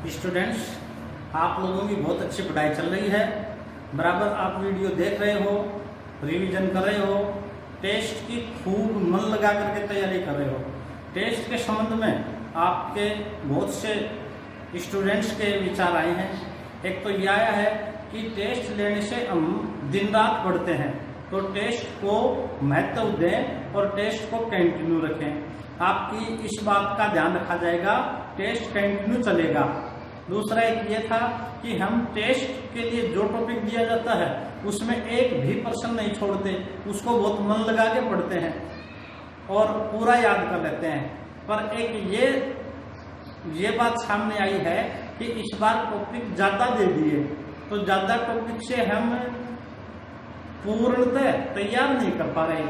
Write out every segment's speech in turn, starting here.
Students, आप लोगों की बहुत अच्छी पढ़ाई चल रही है। बराबर आप वीडियो देख रहे हो, रिवीजन कर रहे हो, टेस्ट की खूब मन लगा करके तैयारी कर रहे हो। टेस्ट के संबंध में आपके बहुत से स्टूडेंट्स के विचार आए हैं। एक तो यह आया है कि टेस्ट लेने से हम दिन रात पढ़ते हैं, तो टेस्ट को महत्व दें और टेस्ट को कंटिन्यू रखें। आपकी इस बात का ध्यान रखा जाएगा, टेस्ट कंटिन्यू चलेगा। दूसरा एक ये था कि हम टेस्ट के लिए जो टॉपिक दिया जाता है उसमें एक भी प्रश्न नहीं छोड़ते, उसको बहुत मन लगा के पढ़ते हैं और पूरा याद कर लेते हैं। पर एक ये बात सामने आई है कि इस बार टॉपिक ज़्यादा दे दिए, तो ज़्यादा टॉपिक से हम पूर्णतः तैयार नहीं कर पा रहे।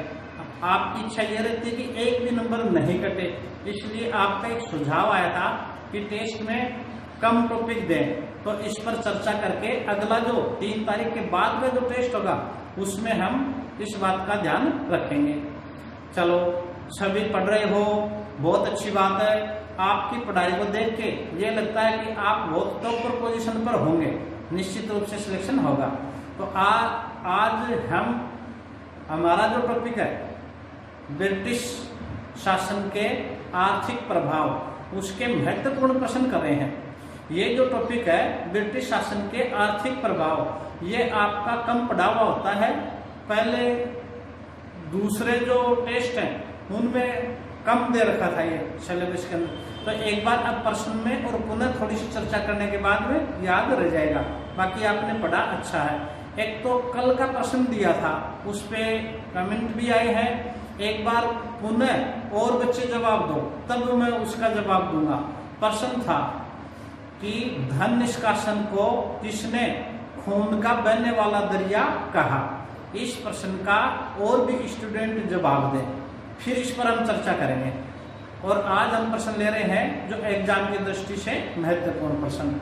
आपकी इच्छा ये रहती है कि एक भी नंबर नहीं कटे, इसलिए आपका एक सुझाव आया था कि टेस्ट में कम टॉपिक दें। तो इस पर चर्चा करके अगला जो 3 तारीख के बाद में जो टेस्ट होगा उसमें हम इस बात का ध्यान रखेंगे। चलो, सभी पढ़ रहे हो, बहुत अच्छी बात है। आपकी पढ़ाई को देख के ये लगता है कि आप बहुत टॉपर पोजीशन पर होंगे, निश्चित रूप से सिलेक्शन होगा। तो आज हमारा जो टॉपिक है ब्रिटिश शासन के आर्थिक प्रभाव, उसके महत्वपूर्ण प्रश्न कर रहे हैं। ये जो टॉपिक है ब्रिटिश शासन के आर्थिक प्रभाव, ये आपका कम पढ़ा हुआ होता है। पहले दूसरे जो टेस्ट हैं उनमें कम दे रखा था ये सिलेबस के अंदर, तो एक बार अब प्रश्न में और पुनः थोड़ी सी चर्चा करने के बाद में याद रह जाएगा। बाकी आपने पढ़ा अच्छा है। एक तो कल का प्रश्न दिया था, उस पर कमेंट भी आए हैं। एक बार पुनः और बच्चे जवाब दो, तब मैं उसका जवाब दूंगा। प्रश्न था कि धन निष्कासन को किसने खून का बहने वाला दरिया कहा। इस प्रश्न का और भी स्टूडेंट जवाब दें, फिर इस पर हम चर्चा करेंगे। और आज हम प्रश्न ले रहे हैं जो एग्जाम की दृष्टि से महत्वपूर्ण प्रश्न।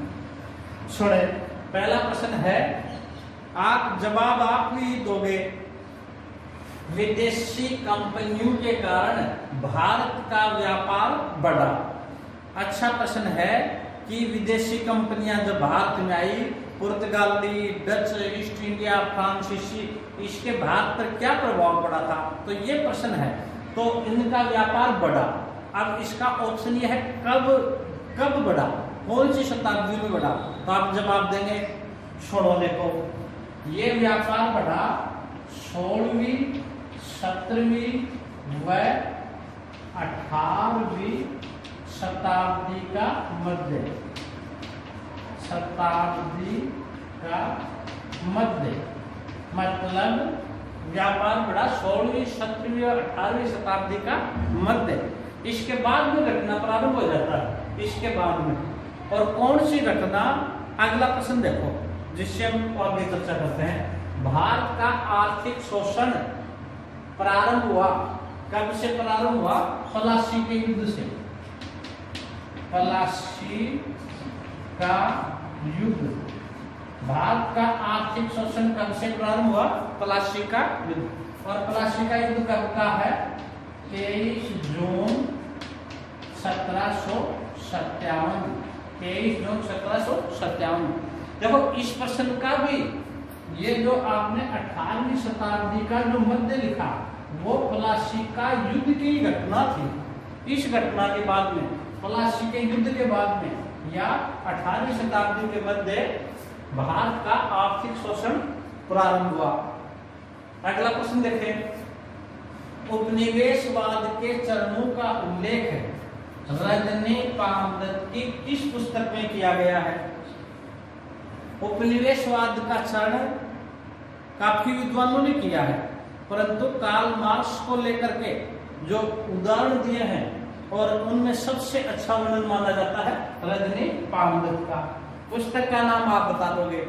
सुने, पहला प्रश्न है, आप जवाब आप ही दोगे। विदेशी कंपनियों के कारण भारत का व्यापार बढ़ा। अच्छा प्रश्न है कि विदेशी कंपनियां जब भारत में आई, पुर्तगाली, डच, ईस्ट इंडिया, फ्रांसीसी, इसके भारत पर क्या प्रभाव पड़ा था, तो ये प्रश्न है। तो इनका व्यापार बढ़ा। अब इसका ऑप्शन ये है कब बढ़ा, कौन सी शताब्दी में बढ़ा, तो आप जवाब देंगे। छोड़ो, देखो, ये व्यापार बढ़ा 16वीं, 17वीं व 18वीं शताब्दी का मध्य, मतलब व्यापार बढ़ा 16वीं, 17वीं और 18वीं शताब्दी का मध्य। इसके बाद में घटना प्रारंभ हो जाता है, इसके बाद में। और कौन सी घटना, अगला प्रश्न देखो जिससे हम आगे चर्चा करते हैं। भारत का आर्थिक शोषण प्रारंभ हुआ, कब से प्रारंभ हुआ? प्लासी के युद्ध से। प्लासी का युद्ध, भारत का आर्थिक शोषण कब से प्रारंभ हुआ? प्लासी का युद्ध। और प्लासी का युद्ध कब का है? 23 जून 1757। 23 जून 1757। देखो, इस प्रश्न का भी ये जो आपने 18वीं शताब्दी का जो मध्य लिखा, वो प्लासी का युद्ध की घटना थी। इस घटना के बाद में, प्लासी के युद्ध के बाद में या 18वीं शताब्दी के मध्य भारत का आर्थिक शोषण प्रारंभ हुआ। अगला प्रश्न देखें। उपनिवेशवाद के चरणों का उल्लेख रजनी पामदत्त की किस पुस्तक में किया गया है? उपनिवेशवाद का चरण काफी विद्वानों ने किया है, परंतु कार्ल मार्क्स को लेकर के जो उदाहरण दिए हैं और उनमें सबसे अच्छा वर्णन माना जाता है रजनी पामदत्त का। पुस्तक का नाम आप बता दोगे?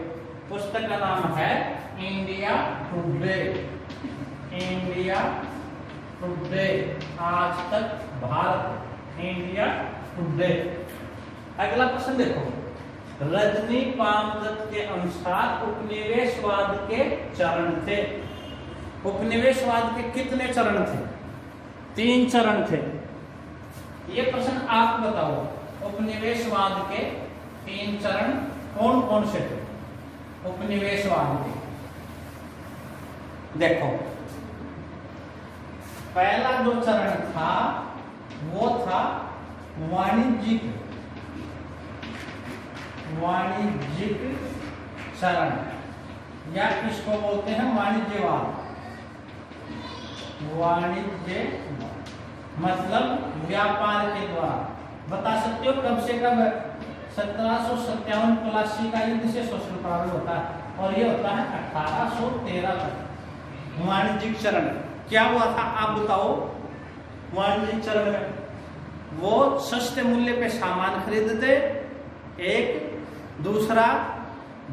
पुस्तक का नाम है इंडिया टुडे। इंडिया टुडे, आज तक भारत। India today. अगला प्रश्न देखो। रजनी पामदत्त के अनुसार उपनिवेशवाद के चरण थे। उपनिवेशवाद के कितने चरण थे? 3 चरण थे। ये प्रश्न आप बताओ, उपनिवेशवाद के तीन चरण कौन कौन से थे उपनिवेशवाद के? देखो, पहला जो चरण था वो था वाणिज्यिक चरण, या इसको बोलते हैं वाणिज्यवाद। मतलब व्यापार के द्वारा। बता सकते हो कब से कब? 1757 प्लासी का युद्ध से शोषण प्रारंभ होता है और ये होता है 1813 तक। वाणिज्यिक चरण क्या हुआ था आप बताओ? वाणिज्यिक चरण में वो सस्ते मूल्य पे सामान खरीदते, एक। दूसरा,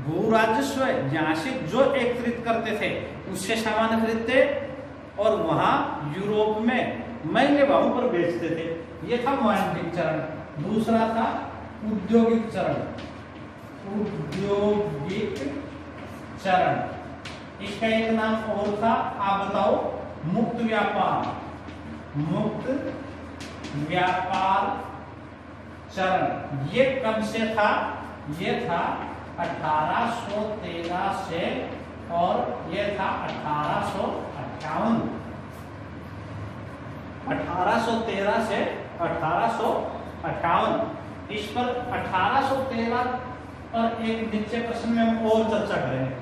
भू राजस्व जहां से जो एकत्रित करते थे उससे सामान खरीदते और वहां यूरोप में महंगे भावों पर बेचते थे। ये था वाणिज्यिक चरण। दूसरा था औद्योगिक चरण। इसका एक नाम और था, आप बताओ? मुक्त व्यापार चरण। ये कब से था? ये था 1813 से और ये था 1858। 1813 से 1858। इस पर 1813 पर एक नीचे प्रश्न में हम और चर्चा करेंगे।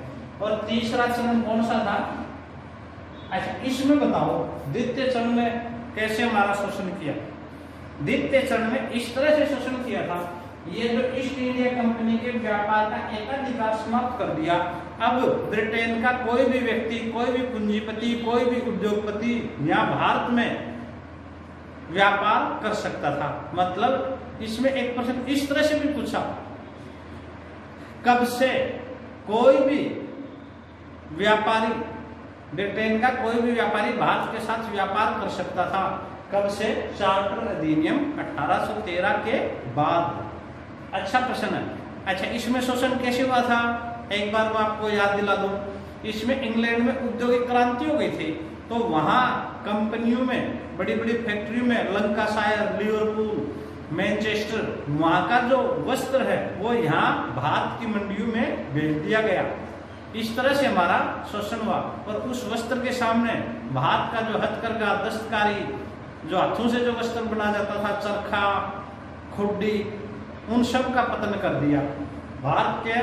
और तीसरा चरण कौन सा था? अच्छा, इसमें बताओ द्वितीय चरण में कैसे हमारा शोषण किया? द्वितीय चरण में इस तरह से शोषण किया था, ये जो ईस्ट इंडिया कंपनी के व्यापार का एकाधिकार समाप्त कर दिया। अब ब्रिटेन का कोई भी व्यक्ति, कोई भी पूंजीपति, कोई भी उद्योगपति यहाँ भारत में व्यापार कर सकता था। मतलब इसमें एक प्रश्न इस तरह से भी पूछा, कब से कोई भी व्यापारी, ब्रिटेन का कोई भी व्यापारी भारत के साथ व्यापार कर सकता था? कब से? चार्टर अधिनियम 1813 के बाद। अच्छा प्रश्न है। अच्छा, इसमें शोषण कैसे हुआ था? एक बार मैं आपको याद दिला दूं। इसमें इंग्लैंड में औद्योगिक क्रांति हो गई थी, तो वहां कंपनियों में, बड़ी बड़ी फैक्ट्रियों में, लंकाशायर, लिवरपूल, मैनचेस्टर, वहां का जो वस्त्र है वो यहाँ भारत की मंडियों में बेच दिया गया। इस तरह से हमारा शोषण हुआ। और उस वस्त्र के सामने भारत का जो हथकरघा, दस्तकारी, जो हाथों से जो वस्त्र बनाया जाता था, चरखा, खुड्डी, उन सब का पतन कर दिया। भारत के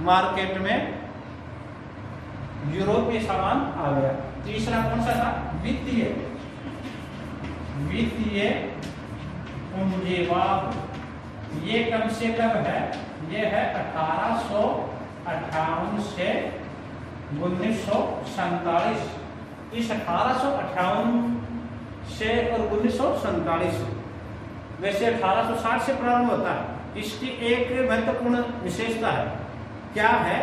मार्केट में यूरोपीय सामान आ गया। तीसरा कौन सा था? वित्तीय पूंजीवाद। ये कब से कब है? ये है 1858 से 1947। इस 1858 से और 1947, वैसे 1860 से प्रारंभ होता है। इसकी एक महत्वपूर्ण विशेषता है, क्या है?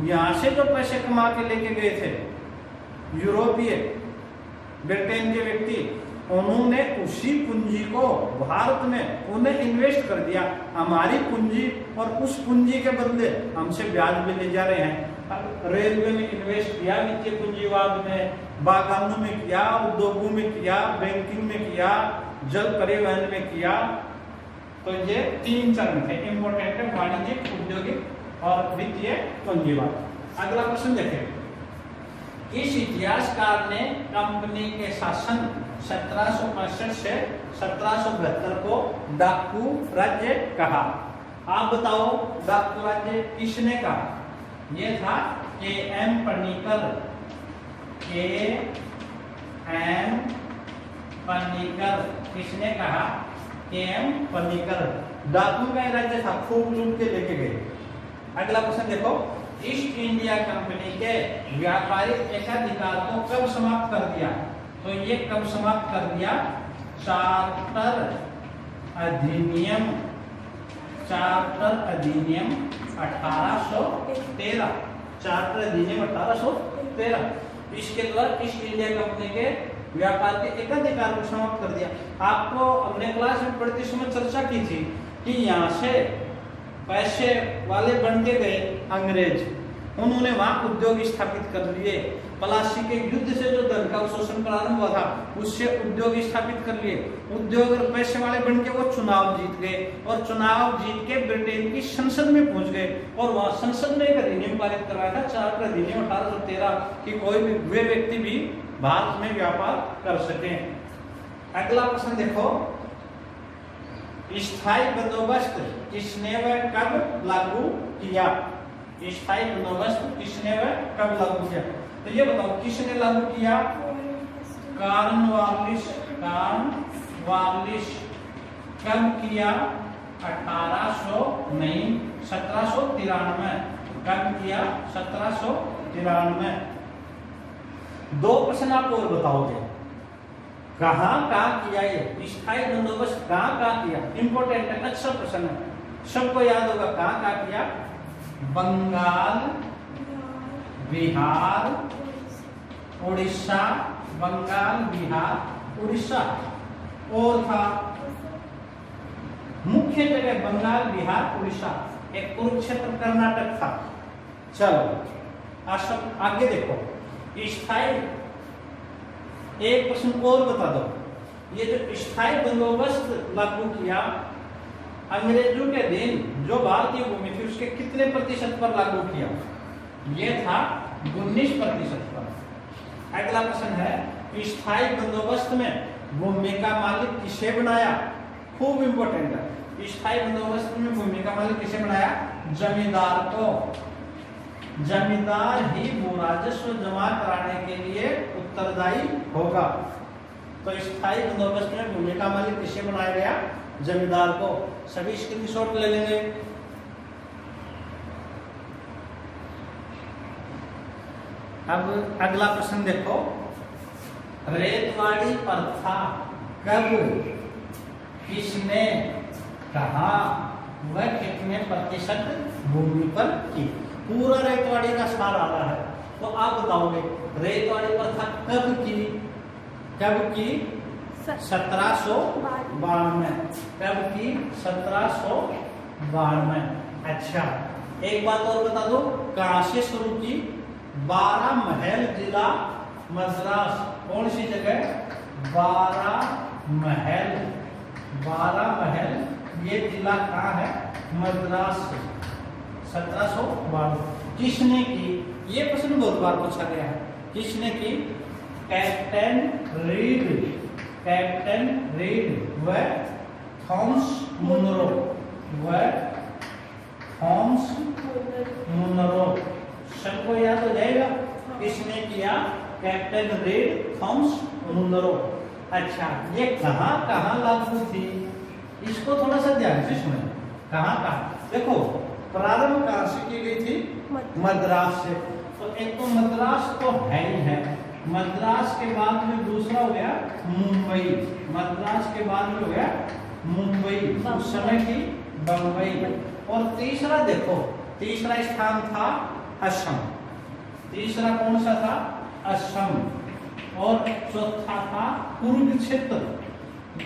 यहां से जो पैसे कमा के लेके गए थे यूरोपीय, ब्रिटेन के व्यक्ति, उन्होंने उसी पूंजी को भारत में उन्हें इन्वेस्ट कर दिया। हमारी पूंजी और उस पूंजी के बदले हमसे ब्याज भी ले जा रहे हैं। रेलवे में इन्वेस्ट किया, वित्तीय पूंजीवाद में, बागानों में किया, उद्योगों में किया, बैंकिंग में किया, जल परिवहन में किया। तो ये तीन चरण थे इंपोर्टेंट, वाणिज्यिक, औद्योगिक और वित्तीय पूंजीवाद। अगला प्रश्न देखें। इस इतिहासकार ने कंपनी के शासन 1765 से 1772 को डाकू राज्य कहा। आप बताओ डाकू राज्य किसने कहा? ये था के.एम. पनिकर। किसने कहा? के.एम. पनिकर। डाकू का राज्य था, खूब लूट के लेके गए। अगला प्रश्न देखो। ईस्ट इंडिया कंपनी के व्यापारिक एकाधिकार को कब समाप्त कर दिया? तो ये कब समाप्त कर दिया? चार्टर अधिनियम 1813। चार्टर अधिनियम 1813। इसके द्वारा ईस्ट इंडिया कंपनी के व्यापार के एकाधिकार को समाप्त कर दिया। आपको अपने क्लास में पढ़ते समय चर्चा की थी कि यहाँ से पैसे वाले बनते गए अंग्रेज, उन्होंने वहां उद्योग स्थापित कर लिए। प्लासी के युद्ध से जो धन का शोषण प्रारंभ हुआ था, उससे उद्योग स्थापित कर लिए। उद्योग और पैसे वाले बन के वो चुनाव जीत गए, और चुनाव जीत के ब्रिटेन की संसद में पहुंच गए, और वहां संसद ने एक अधिनियम पारित करवाया था, 4 अधिनियम 1813, कि कोई भी वे व्यक्ति भी भारत में व्यापार कर सके। अगला प्रश्न देखो, स्थायी बंदोबस्त किसने व कब लागू किया? स्थायी बंदोबस्त किसने व कब लागू किया? तो ये बताओ किसने लागू किया? कॉर्नवालिस कब किया? 1793। कब किया? 1793। 2 प्रश्न आप और बताओगे, कहाँ किया? ये स्थायी बंदोबस्त कहाँ किया? इंपोर्टेंट है, अच्छा प्रश्न है, सबको याद होगा। कहाँ किया? बंगाल, बिहार, उड़ीसा। बंगाल, बिहार, उड़ीसा, और था मुख्य जगह बंगाल, बिहार, उड़ीसा, एक कुरुक्षेत्र कर्नाटक था। चलो आगे देखो, स्थायी, एक प्रश्न और बता दो, ये जो स्थायी बंदोबस्त लागू किया अंग्रेजों के दिन जो भारतीय भूमि थी उसके कितने प्रतिशत पर लागू किया? ये था 19% पर। अगला प्रश्न है, स्थायी बंदोबस्त में भूमि का मालिक किसे बनाया? खूब इंपोर्टेंट है, स्थायी बंदोबस्त में भूमि का मालिक किसे बनाया? जमींदार को। जमींदार ही भू राजस्व जमा कराने के लिए उत्तरदायी होगा। तो स्थायी बंदोबस्त में भूमि का मालिक किसे बनाया गया? जमींदार को। सभी स्क्रीनशॉट ले लेंगे। अब अगला प्रश्न देखो, रेतवाड़ी प्रथा कब, किसने, कहा व कितने प्रतिशत भूमि पर की? पूरा रेतवाड़ी का सार आ रहा है, तो आप बताओगे रेतवाड़ी प्रथा कब की? 1792। कब की? 1792। अच्छा, एक बात और बता दो, कहां से शुरू की? 12 महल जिला मद्रास। कौन सी जगह? 12 महल, ये जिला कहाँ है? मद्रास से। 1792। किसने की? ये प्रश्न बहुत बार पूछा गया है, किसने की? कैप्टन रीड व थॉमस मुनरो। सबको याद हो जाएगा किसने किया? Captain Read, Thomas Munro. अच्छा, ये कहाँ लागू थी? इसको थोड़ा सा ध्यान से सुने। कहाँ? देखो, प्रारंभ कहाँ से की गई थी? मद्रास से। तो एक तो मद्रास तो है ही है, मद्रास के बाद में दूसरा हो गया मुंबई। मद्रास के बाद में हो गया मुंबई, उस समय की बम्बई। और तीसरा देखो, तीसरा स्थान था असम। तीसरा कौन सा था? असम। और चौथा था कुरुक्षेत्र।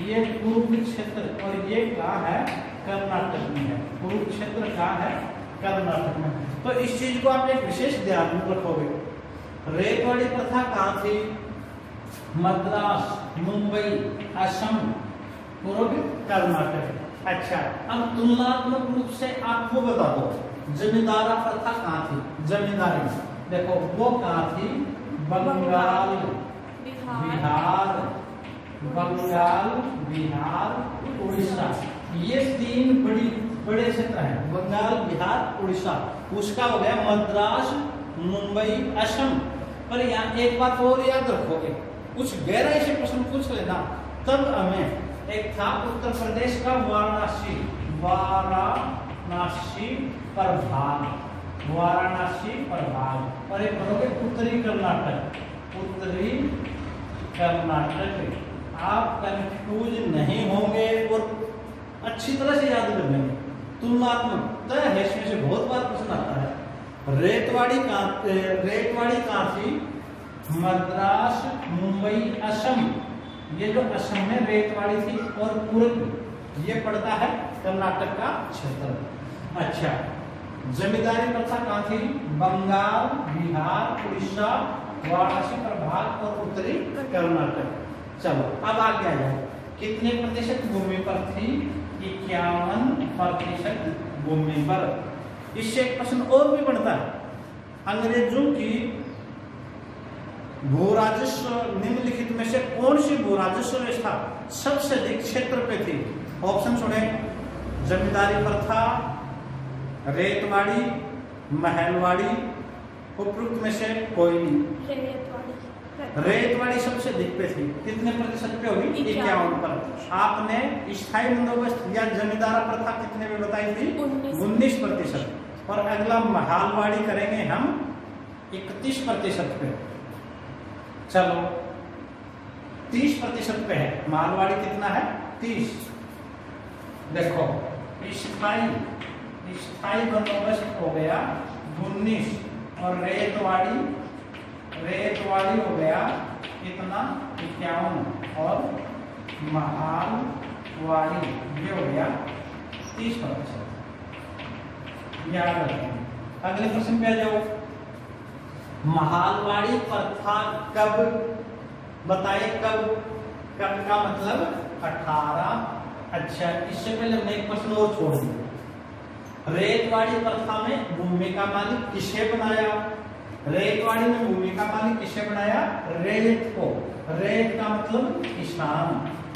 ये कुरुक्षेत्र, और ये कहाँ है? कर्नाटक में है। कुरुक्षेत्र कहाँ है? कर्नाटक में। तो इस चीज को आप एक विशेष ध्यान में रखोगे। रेतवाड़ी प्रथा कहाँ थी? मद्रास, मुंबई, असम, कर्नाटक। अच्छा, अब तुलनात्मक रूप से आपको बता दो, जमींदारा प्रथा कहाँ थी? जमींदारी देखो वो कहाँ थी? बंगाल, बिहार, उड़ीसा। ये 3 बड़े क्षेत्र हैं, बंगाल, बिहार, उड़ीसा। उसका हो गया मद्रास, मुंबई, असम। पर यहाँ एक बात और याद रखोगे, कुछ गहराई से प्रश्न पूछ लेना तब हमें। एक था उत्तर प्रदेश का वाराणसी प्रभाग, और एक करोगे उत्तरी कर्नाटक। आप कंफ्यूज नहीं होंगे और अच्छी तरह से याद कर लेंगे। तुलनात्मक है, इसमें से बहुत बार प्रश्न आता है। रेतवाड़ी कहाँ थी? मद्रास, मुंबई, असम। ये जो असम में रेतवाड़ी थी, और कुर्ग ये पड़ता है कर्नाटक का क्षेत्र। अच्छा, जमींदारी प्रथा कहाँ थी? बंगाल, बिहार, उड़ीसा वाराणसी प्रभाग और उत्तरी कर्नाटक। चलो अब आगे आ जाए, कितने प्रतिशत भूमि पर थी? 51% भूमि पर। इससे एक प्रश्न और भी बनता है, अंग्रेजों की भू राजस्व निम्नलिखित में से कौन सी भू राजस्व व्यवस्था सबसे अधिक क्षेत्र पे थी? ऑप्शन सुने, जमींदारी प्रथा, रेतवाड़ी, महलवाड़ी, उपरोक्त में से कोई नहीं। रेतवाड़ी सबसे अधिक पे थी, कितने प्रतिशत पे होगी? 51%। आपने स्थायी बंदोबस्त या जमींदारा प्रथा कितने में बताई थी? 19%। और अगला महलवाड़ी करेंगे हम 31% पे। चलो 30% पे है, महलवाड़ी कितना है? 30। देखो स्थायी बंदोबस्त हो गया 19 और रेतवाड़ी हो गया कितना? 51 और महलवाड़ी ये हो गया 30%। याद रखें। अगले प्रश्न पे आ जाओ, महलवाड़ी प्रथा कब बताए? कब का मतलब 18। अच्छा, इससे पहले हमने एक प्रश्न और छोड़ दिया, रेतवाड़ी प्रथा में भूमि का मालिक किसे बनाया? रेतवाड़ी में भूमि का मालिक किसे बनाया? रेत को। रेत का मतलब किसान,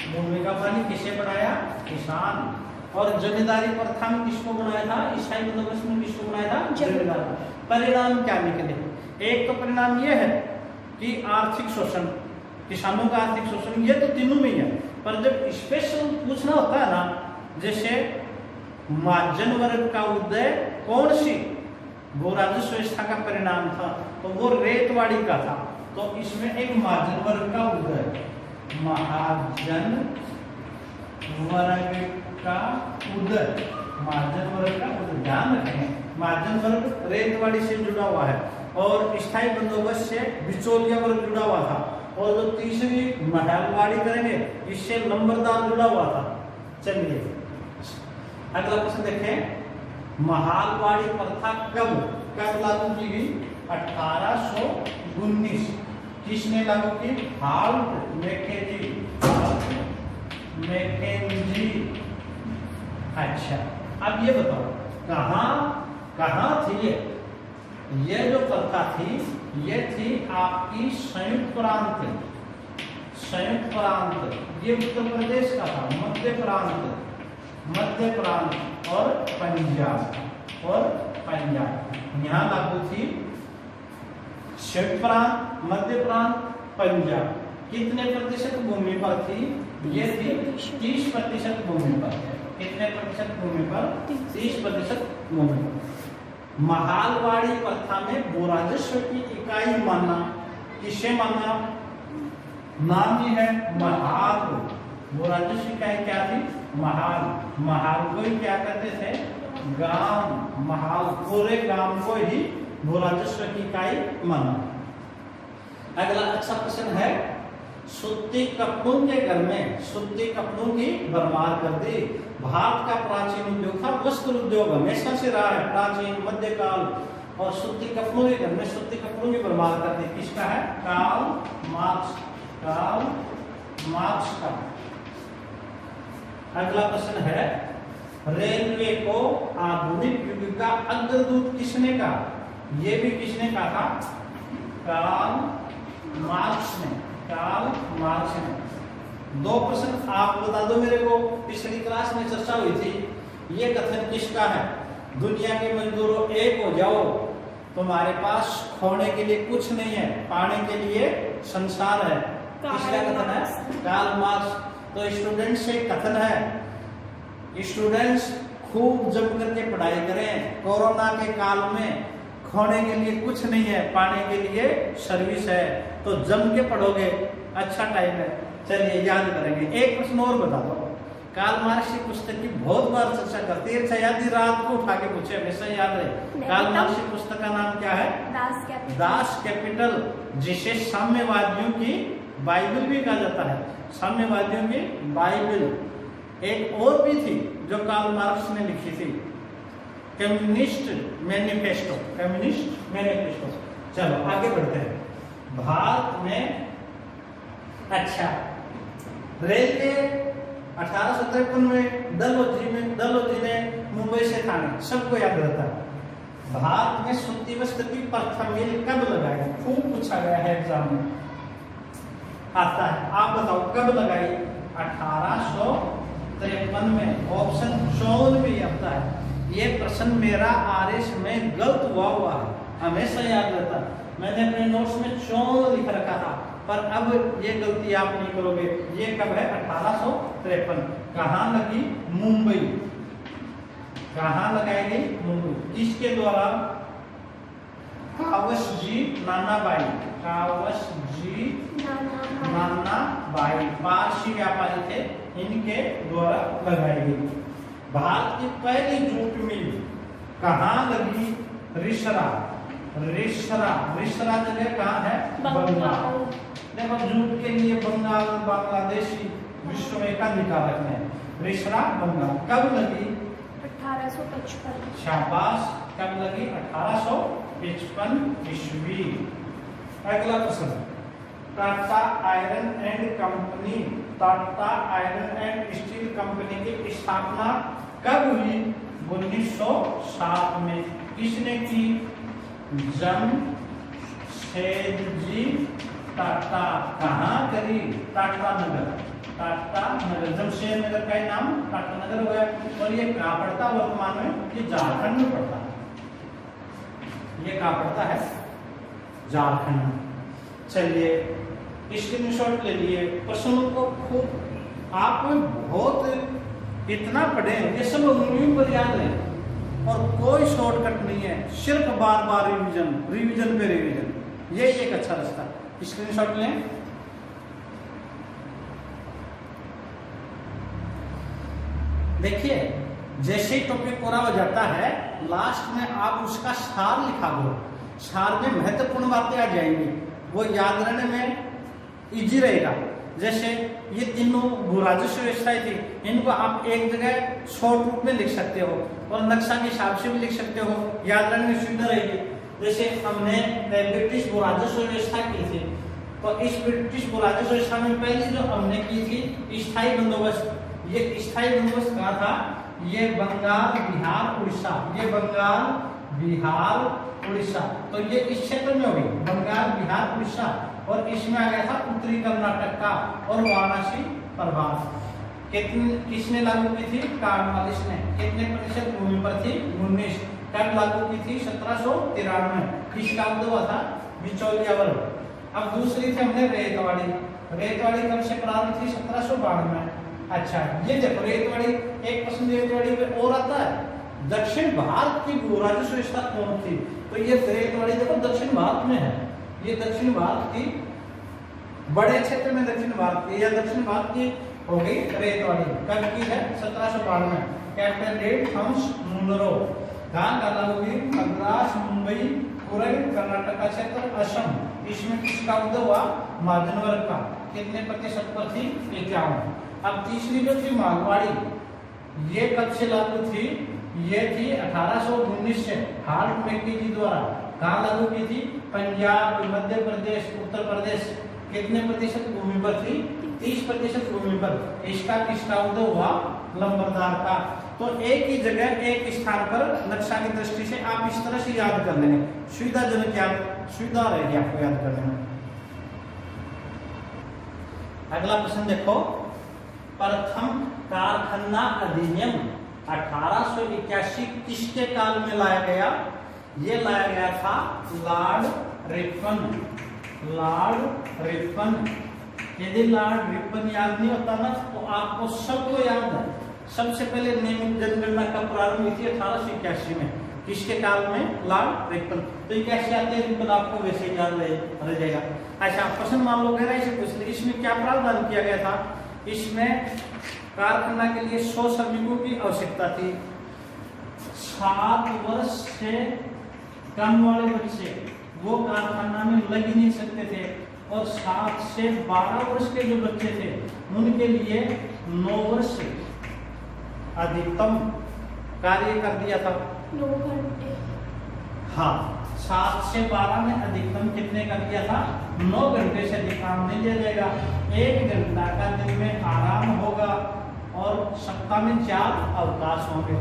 भूमि का मालिक किसे बनाया? किसान। और जमींदारी प्रथा में किसको बनाया था? स्थायी बंदोबस्त में किसको बनाया था? जमींदार। परिणाम क्या निकले? एक तो परिणाम यह है कि आर्थिक शोषण, किसानों का आर्थिक शोषण, ये तो तीनों में ही है। पर जब स्पेशल पूछना होता है ना, जैसे महाजन वर्ग का उदय कौन सी भू राजस्व व्यवस्था का परिणाम था, तो वो रेतवाड़ी का था। तो इसमें एक महाजन वर्ग का उदय, महाजन वर्ग का उदय, महाजन वर्ग का उदय, ध्यान रखें महाजन वर्ग रेतवाड़ी से जुड़ा हुआ है और स्थायी बंदोबस्त से बिचौलिया वर्ग जुड़ा हुआ था। और जो तीसरी महलवाड़ी करेंगे इससे नंबरदार जुड़ा हुआ था। चलिए अगला प्रश्न देखें, महलवाड़ी प्रथा कब लागू की गई? 1819। किसने लागू की? Holt Mackenzie. अच्छा, अब ये बताओ कहाँ थी ये जो प्रथा थी? ये थी आपकी संयुक्त प्रांत। ये उत्तर प्रदेश का था, मध्य प्रांत और पंजाब यहाँ लागू थी। संयुक्त प्रांत, मध्य प्रांत, पंजाब कितने प्रतिशत भूमि पर थी? ये थी 30% भूमि पर। कितने प्रतिशत भूमि पर? 30% भूमि पर। महलवाड़ी प्रथा में भू राजस्व की इकाई मानना, किसे मानना? नाम ही है महाल। भू राजस्व इकाई क्या थी? महाल को ही क्या कहते थे? गांव। महाल पूरे गांव को ही भू राजस्व की इकाई माना। अगला अच्छा प्रश्न है, सूती कपड़ों के घर में सूती कपड़ों की भरमार कर दी। भारत का प्राचीन उद्योग था वस्त्र उद्योग, हमेशा से रहा है, प्राचीन मध्यकाल। और सूती कपड़ों के घर में सूती कपड़ों की भरमार कर दी, किसका है? कार्ल मार्क्स का। अगला प्रश्न है, रेलवे को आधुनिक युग का अग्रदूत किसने कहा? ये भी किसने कहा था? कार्ल मार्क्स ने। दो प्रश्न आप बता दो मेरे को, पिछली क्लास में चर्चा हुई थी, ये कथन किसका है? दुनिया के मजदूरों एक हो जाओ, तुम्हारे पास खोने के लिए कुछ नहीं है, पाने के लिए संसार है। किसका कथन है? Karl Marx. तो स्टूडेंट से कथन है, स्टूडेंट्स खूब जम करके पढ़ाई करें। कोरोना के काल में खोने के लिए कुछ नहीं है, पाने के लिए सर्विस है। तो जम के पढ़ोगे, अच्छा टाइम है। चलिए याद करेंगे। एक प्रश्न और बता दो, कार्ल मार्क्स की पुस्तक की बहुत बार चर्चा करती है, अच्छा याद रात को उठा के पूछे, हमेशा याद रहे। कार्ल मार्क्स की पुस्तक का नाम क्या है? दास कैपिटल, जिसे साम्यवादियों की बाइबल भी कहा जाता है। साम्यवादियों की बाइबल। एक और भी थी जो कार्ल मार्क्स ने लिखी थी, कम्युनिस्ट मैनिफेस्टो। चलो आगे बढ़ते हैं। भारत में अच्छा रेलवे 1853 में डलहौजी ने मुंबई से ठाणे, सबको याद रहता है। भारत में सूती वस्त्र की प्रथम मिल कब लगाई? खूब पूछा गया है एग्जाम में, आता है। आप बताओ कब लगाई? 1853 में। ऑप्शन 54 भी आता है। ये प्रश्न मेरा आरएस में गलत हुआ है, हमेशा याद रहता। मैंने अपने नोट्स में 54 लिख रखा था, पर अब ये गलती आप नहीं करोगे। ये कब है? 1853। कहाँ लगी? मुंबई। कहाँ लगाई गई? मुंबई। किसके द्वारा? कावसजी नानाबाई। कावसजी नानाबाई पारसी व्यापारी थे, इनके द्वारा लगाई गई। भारत की पहली जूट मिल कहाँ लगी? रिसरा। रिसरा जगह कहाँ है? बंगाल। देखो जूट के लिए बंगाल बांग्लादेशी विश्व में का निकालक है। रिसरा बंगाल। कब लगी? 1855। शाबाश। कब लगी? 1855 ईस्वी। अगला प्रश्न, Tata iron and company, Tata iron and steel company की स्थापना कब हुई? 1907 में। किसने की? जमशेदजी टाटा। कहाँ करी? टाटा नगर। टाटा नगर, जमशेद नगर का नाम टाटा नगर हो गया। और ये कहाँ पड़ता वर्तमान में? ये झारखंड में पड़ता है। ये कहाँ पड़ता है? झारखंड में। चलिए स्क्रीनशॉट ले लिए। प्रश्नों को खूब आप बहुत इतना पढ़े, ये सब उंगलियों पर याद है और कोई शॉर्टकट नहीं है, सिर्फ बार बार रिवीजन पे रिवीजन। ये एक अच्छा रास्ता। स्क्रीनशॉट लें। देखिए जैसे टॉपिक पूरा हो जाता है, लास्ट में आप उसका सार लिखा दो। सार में महत्वपूर्ण बातें आ जाएंगी, वो याद रहने में इजी रहेगा। जैसे ये तीनों भू-राजस्व व्यवस्थाएं थी, इनको आप एक जगह शॉर्ट रूप में लिख सकते हो और नक्शा के हिसाब से भी लिख सकते हो, याद रहने में सुविधा रहेगी। जैसे हमने ब्रिटिश भू-राजस्व व्यवस्था की थी, तो इस ब्रिटिश भू-राजस्व व्यवस्था में पहली जो हमने की थी स्थायी बंदोबस्त। ये स्थायी बंदोबस्त कहा था? ये बंगाल, बिहार, उड़ीसा। ये बंगाल, बिहार, उड़ीसा। तो ये इस क्षेत्र में होगी, बंगाल, बिहार, उड़ीसा। और इसमें आ गया था उत्तरी कर्नाटक का और वाराणसी प्रभाव। किसने लागू की थी? कार्नवालिस ने। कितने प्रतिशत भूमि पर थी? 19। कब लागू की थी? 1793। किसका उद्भव हुआ था? बिचौलिया वर्ग। अब दूसरी थी हमने रेतवाड़ी। रेतवाड़ी कब से प्रारंभ थी? 1752 में। अच्छा ये देखो रेतवाड़ी, एक प्रश्न रेतवाड़ी में और आता है। दक्षिण भारत की भू-राजस्व व्यवस्था कौन थी? तो ये रेतवाड़ी देखो दक्षिण भारत में है। ये दक्षिण भारत की बड़े क्षेत्र में दक्षिण भारत की या दक्षिण भारत की हो गई रेतवाड़ी। कब की है? 1752 में। कैप्टन डेट थॉमस मुनरो। कहाँ का लागू हुई? मद्रास, मुंबई, पूरे कर्नाटक का क्षेत्र, असम। इसमें किसका उद्भव हुआ? महाजन वर्ग का। कितने प्रतिशत पर थी? 51। अब तीसरी जो थी मालवाड़ी, ये कब से लागू थी? ये थी 1819 से हार्ट मैक्की जी द्वारा। कहाँ लागू की थी? पंजाब, मध्य प्रदेश, उत्तर प्रदेश। कितने प्रतिशत भूमि पर थी? 30% भूमि पर। इसका किसका उद्भव हुआ? लंबरदार का। तो एक ही जगह एक स्थान पर नक्शा की दृष्टि से आप इस तरह से याद कर लेंगे, सुविधाजनक याद, सुविधा रहेगी आपको याद करने में। अगला प्रश्न देखो, प्रथम कारखाना अधिनियम 1881 किसके काल में लाया गया? ये लाया गया था लॉर्ड रिपन। Lord Ripon. यदि लॉर्ड रिपन याद नहीं होता ना तो आपको सबको याद है। सबसे पहले नियमित जनगणना का प्रारंभ हुई थी 1881 में। किसके काल में? Lord Ripon. तो ये कैसे आते हैं रिपन, आपको वैसे याद रह जाएगा। अच्छा प्रश्न मान लो गहराई से पूछ ले, इसमें क्या प्रावधान किया गया था? इसमें कारखाना के लिए 100 श्रमिकों की आवश्यकता थी। 7 वर्ष से कम वाले बच्चे वो कारखाना में लग नहीं सकते थे और 7 से 12 वर्ष के जो बच्चे थे उनके लिए 9 वर्ष अधिकतम कार्य कर दिया था। 9 घंटे। हाँ 7 से 12 में अधिकतम कितने का दिया था? 9 घंटे से अधिक काम नहीं दिया जाएगा। 1 घंटा का दिन में आराम होगा और सप्ताह में 4 अवकाश होंगे।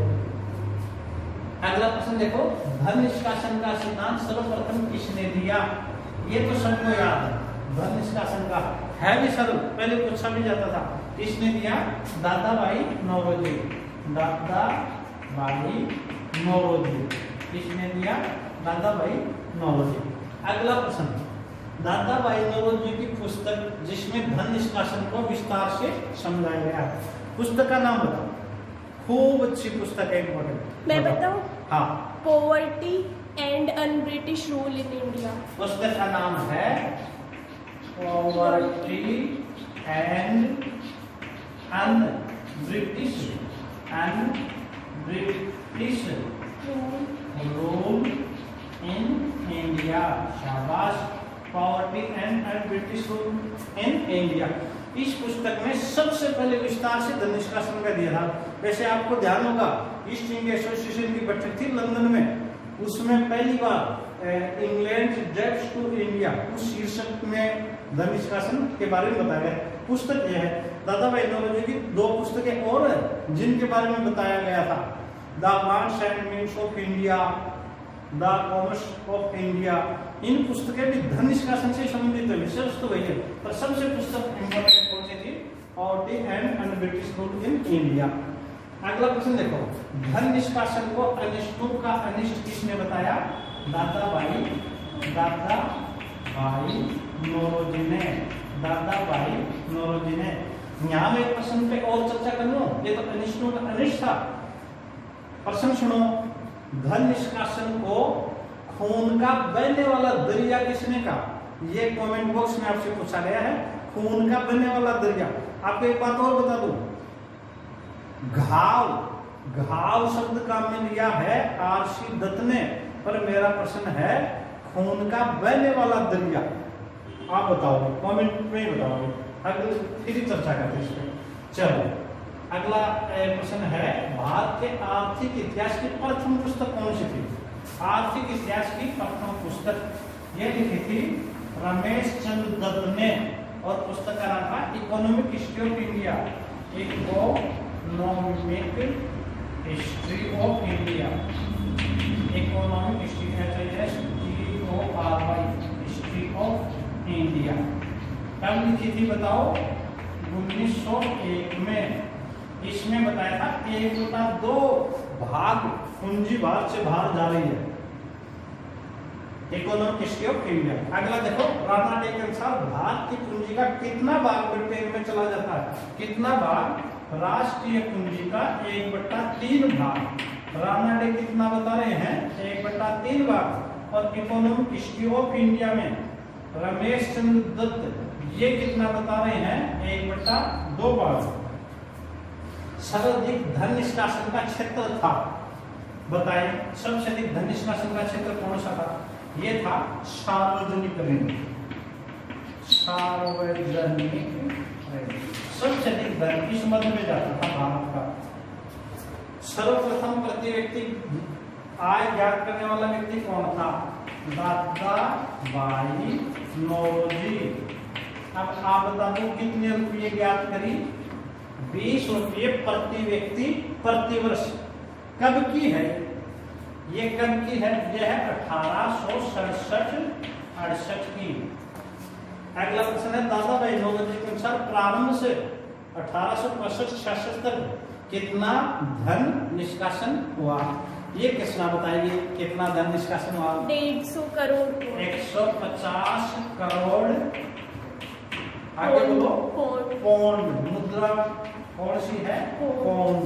अगला प्रश्न देखो, धन निष्कासन का सिद्धांत सर्वप्रथम किसने दिया? ये तो सबको याद है, धन निष्कासन का है भी सरल, पहले पूछा भी जाता था। किसने दिया? दादा भाई नौरोजी। दादा भाई नौरोजी। किसने दिया? दादा भाई नौरोजी। अगला प्रश्न, दादा भाई नौरोजी की पुस्तक जिसमें धन निष्कासन को विस्तार से समझाया गया है, पुस्तक का नाम बताओ। खूब अच्छी पुस्तक है, इम्पोर्टेंट। मैं बताऊं? हाँ। Poverty and un British rule in India. पुस्तक का नाम है poverty and un British rule in India. शाबाश, poverty and un British rule in India. इस पुस्तक में सबसे पहले विस्तार से धन निष्कासन का दिया था। वैसे आपको ध्यान होगा, ईस्ट इंडिया एसोसिएशन की बैठक थी लंदन में, उसमें पहली बार इंग्लैंड डेब्ट्स टू इंडिया उस शीर्षक में धन निष्कासन के बारे में बताया गया। पुस्तक यह है। दादा भाई नौरोजी की 2 पुस्तकें और है जिनके बारे में बताया गया था, the wants and means of India, the commerce of India. इन पुस्तकें भी धन निष्कासन से संबंधित है, विशेष तो वही है, पर सबसे पुस्तक इंपॉर्टेंट कौन सी थी? Poverty and un British rule in India. अगला प्रश्न देखो, धन निष्कासन को अनिष्टों का अनिष्ट किसने बताया? दादा भाई नौरोजी ने। दादा भाई नौरोजी ने। यहाँ में एक प्रश्न पे और चर्चा कर लो, ये तो अनिष्टों का अनिष्ट था। प्रश्न सुनो, धन निष्कासन को खून का बहने वाला दरिया किसने कहा? ये कमेंट बॉक्स में आपसे पूछा गया है, खून का बहने वाला दरिया। आपको एक बात और बता दूं, घाव शब्द का में लिया है आरसी दत्त ने, पर मेरा प्रश्न है खून का बहने वाला दरिया। आप बताओगे, कमेंट में बताओगे, अगले फिर चर्चा करते हैं इस पे। चलो अगला प्रश्न है, भारत के आर्थिक इतिहास की प्रथम पुस्तक कौन सी थी? आर्थिक इतिहास की प्रथम पुस्तक ये लिखी थी रमेश चंद्र दत्त ने, और पुस्तक का नाम था economic history of India. Economic history of India. Economic history history of India कब लिखी थी बताओ? 1901 में। इसमें बताया था 1/2 भाग पूंजी भारत से बाहर जा रही है। Economic history of India. अगला देखो, राणा डे के अनुसार भारत की पूंजी का कितना भाग ब्रिटेन में चला जाता है? कितना भाग? राष्ट्रीय पूंजी का 1/3 भाग। राणा डे कितना बता रहे हैं? 1/3 भाग। और इकोनॉमिक हिस्ट्री ऑफ इंडिया में रमेश चंद्र दत्त ये कितना बता रहे हैं? 1/2 भाग। सर्वाधिक धन निष्कासन का क्षेत्र था, बताइए सबसे अधिक धन निष्कासन का क्षेत्र कौन सा था? ये था सार्वजनिक ऋण। सार्वजनिक ऋण सबसे अधिक धन किस मद में जाता था? भारत का। सर्वप्रथम प्रति व्यक्ति आय ज्ञात करने वाला व्यक्ति कौन था? दादा भाई नौरोजी। अब आप बता दो कितने रुपये ज्ञात करी? 20 रुपये प्रति व्यक्ति प्रति वर्ष। कब की है ये? कब की है? यह है 1867-68 की। अगला प्रश्न है, दादा भाई नौरोजी के अनुसार प्रारंभ से 1865-66 तक कितना धन निष्कासन हुआ? ये किसना बताइए, कितना धन निष्कासन हुआ? 150 करोड़। 150 करोड़। आगे बोलो। पौंड। मुद्रा कौन सी है? पौंड।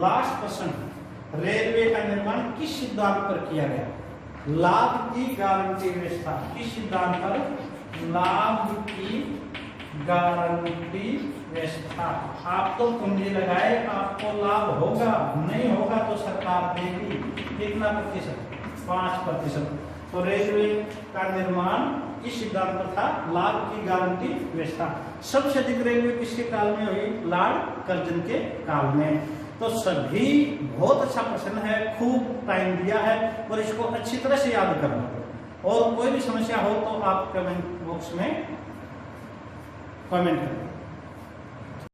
लास्ट प्रश्न, रेलवे का निर्माण किस सिद्धांत पर किया गया? लाभ की गारंटी व्यवस्था। किस सिद्धांत पर? लाभ की गारंटी व्यवस्था। आप तो पूंजी लगाए, आपको लाभ होगा, नहीं होगा तो सरकार देगी। कितना प्रतिशत? 5%। तो रेलवे का निर्माण किस सिद्धांत पर था? लाभ की गारंटी व्यवस्था। सबसे अधिक रेलवे किसके काल में हुई? लॉर्ड कर्जन के काल में। तो सभी बहुत अच्छा प्रश्न है, खूब टाइम दिया है और इसको अच्छी तरह से याद करना। और कोई भी समस्या हो तो आप कमेंट बॉक्स में कमेंट करें।